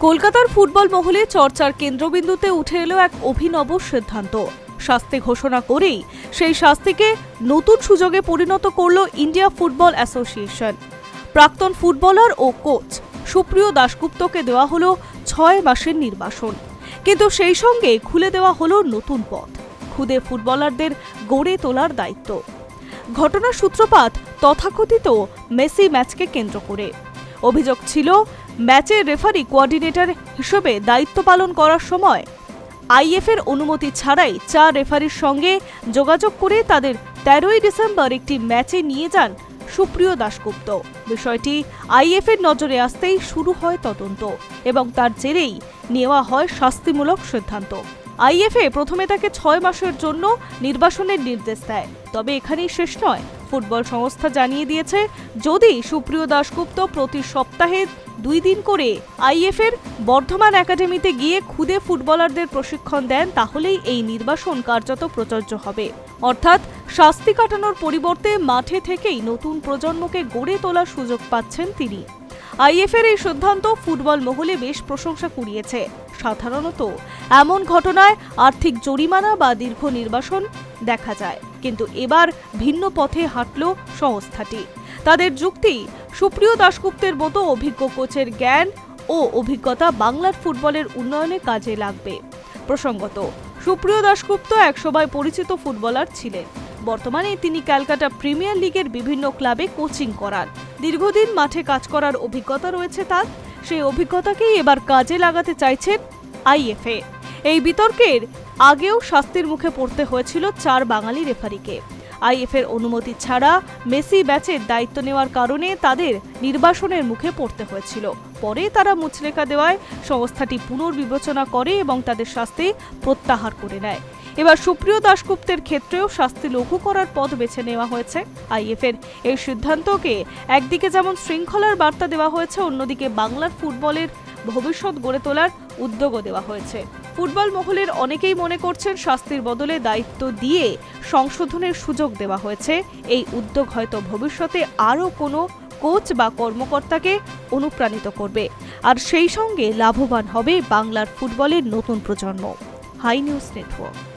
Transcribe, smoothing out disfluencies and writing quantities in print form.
কলকাতার ফুটবল মহলে চর্চার কেন্দ্রবিন্দুতে উঠে এলো এক অভিনব সিদ্ধান্ত। শাস্তি ঘোষণা করেই সেই শাস্তিকে নতুন সুযোগে পরিণত করল ইন্ডিয়া ফুটবল অ্যাসোসিয়েশন। প্রাক্তন ফুটবলার ও কোচ সুপ্রিয় দাশগুপ্তকে দেওয়া হলো 6 মাসের নির্বাসন, কিন্তু সেই সঙ্গে খুলে দেওয়া হলো নতুন পথ, খুদে ফুটবলারদের গড়ে তোলার দায়িত্ব। ঘটনার সূত্রপাত তথাকথিত মেসি ম্যাচকে কেন্দ্র করে। অভিযোগ ছিল, ম্যাচের রেফারি কোঅর্ডিনেটর হিসেবে দায়িত্ব পালন করার সময় আইএফের অনুমতি ছাড়াই 4 রেফারির সঙ্গে যোগাযোগ করে তাদের 13ই ডিসেম্বর একটি ম্যাচে নিয়ে যান সুপ্রিয় দাশগুপ্ত। বিষয়টি আইএফের নজরে আসতেই শুরু হয় তদন্ত এবং তার জেরেই নেওয়া হয় শাস্তিমূলক সিদ্ধান্ত। আইএফএ প্রথমে তাকে 6 মাসের জন্য নির্বাসনের নির্দেশ দেয়, তবে এখানেই শেষ নয়। ফুটবল সংস্থা জানিয়ে দিয়েছে, যদি সুপ্রিয় দাশগুপ্ত প্রতি সপ্তাহে 2 দিন করে আইএফের বর্ধমান একাডেমিতে গিয়ে খুদে ফুটবলারদের প্রশিক্ষণ দেন, তাহলেই এই নির্বাসন কার্যত প্রযোজ্য হবে। অর্থাৎ শাস্তি কাটানোর পরিবর্তে মাঠে থেকেই নতুন প্রজন্মকে গড়ে তোলার সুযোগ পাচ্ছেন তিনি। আইএফের এই সিদ্ধান্ত ফুটবল মহলে বেশ প্রশংসা কুড়িয়েছে। সাধারণত এমন ঘটনায় আর্থিক জরিমানা বা দীর্ঘ নির্বাসন দেখা যায়, কিন্তু এবার ভিন্ন পথে হাঁটল সংস্থাটি। তাদের যুক্তি, সুপ্রিয় দাশগুপ্তের মতো অভিজ্ঞ কোচের জ্ঞান ও অভিজ্ঞতা বাংলার ফুটবলের উন্নয়নে কাজে লাগবে। প্রসঙ্গত, সুপ্রিয় দাশগুপ্ত একসময় পরিচিত ফুটবলার ছিলেন। বর্তমানে তিনি ক্যালকাটা প্রিমিয়ার লিগের বিভিন্ন ক্লাবে কোচিং করান। দীর্ঘদিন মাঠে কাজ করার অভিজ্ঞতা রয়েছে তার। সেই অভিজ্ঞতাকেই এবার কাজে লাগাতে চাইছেন আইএফএ। এই বিতর্কের আগেও শাস্তির মুখে পড়তে হয়েছিল 4 বাঙালি রেফারিকে। আইএফের অনুমতি ছাড়া মেসি ব্যাচের দায়িত্ব নেওয়ার কারণে তাদের নির্বাসনের মুখে পড়তে হয়েছিল। পরে তারা মুচলেকা দেওয়ায় সংস্থাটি পুনর্বিবেচনা করে এবং তাদের শাস্তি প্রত্যাহার করে নেয়। এবার সুপ্রিয় দাশগুপ্তের ক্ষেত্রেও শাস্তি লঘু করার পথ বেছে নেওয়া হয়েছে। আইএফের এই সিদ্ধান্তকে একদিকে যেমন শৃঙ্খলার বার্তা দেওয়া হয়েছে, অন্যদিকে বাংলার ফুটবলের ভবিষ্যৎ গড়ে তোলার উদ্যোগও দেওয়া হয়েছে। ফুটবল মহলের অনেকেই মনে করছেন, শাস্তির বদলে দায়িত্ব দিয়ে সংশোধনের সুযোগ দেওয়া হয়েছে। এই উদ্যোগ হয়তো ভবিষ্যতে আরও কোনো কোচ বা কর্মকর্তাকে অনুপ্রাণিত করবে, আর সেই সঙ্গে লাভবান হবে বাংলার ফুটবলের নতুন প্রজন্ম। Hi News network.